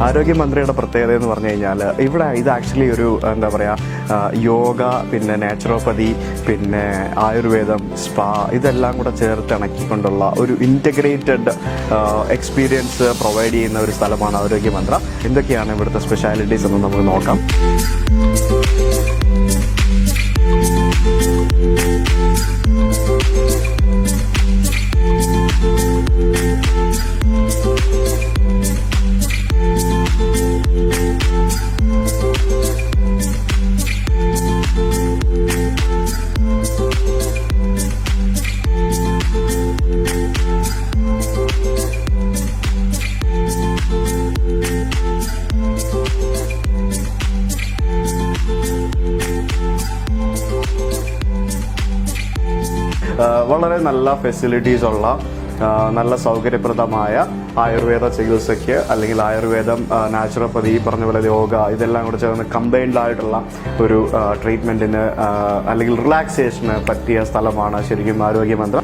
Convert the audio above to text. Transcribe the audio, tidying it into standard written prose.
ആരോഗ്യമന്ത്രിയുടെ പ്രത്യേകത എന്ന് പറഞ്ഞു കഴിഞ്ഞാൽ ഇവിടെ ഇത് ആക്ച്വലി ഒരു എന്താ പറയുക, യോഗ, പിന്നെ നാച്ചുറോപ്പതി, പിന്നെ ആയുർവേദം, സ്പാ, ഇതെല്ലാം കൂടെ ചേർത്ത് ഇണക്കിക്കൊണ്ടുള്ള ഒരു ഇൻറ്റഗ്രേറ്റഡ് എക്സ്പീരിയൻസ് പ്രൊവൈഡ് ചെയ്യുന്ന ഒരു സ്ഥലമാണ് ആരോഗ്യമന്ത്ര. എന്തൊക്കെയാണ് ഇവിടുത്തെ സ്പെഷ്യാലിറ്റീസ് എന്ന് നമുക്ക് നോക്കാം. വളരെ നല്ല ഫെസിലിറ്റീസ് ഉള്ള, നല്ല സൗകര്യപ്രദമായ ആയുർവേദ ചികിത്സയ്ക്ക്, അല്ലെങ്കിൽ ആയുർവേദം, നാച്ചുറോപ്പതി, ഈ പറഞ്ഞ പോലെ യോഗ, ഇതെല്ലാം കൂടെ ചേർന്ന് കമ്പൈൻഡ് ആയിട്ടുള്ള ഒരു ട്രീറ്റ്മെന്റിന് അല്ലെങ്കിൽ റിലാക്സേഷന് പറ്റിയ സ്ഥലമാണ് ശരിക്കും ആരോഗ്യമന്ത്ര.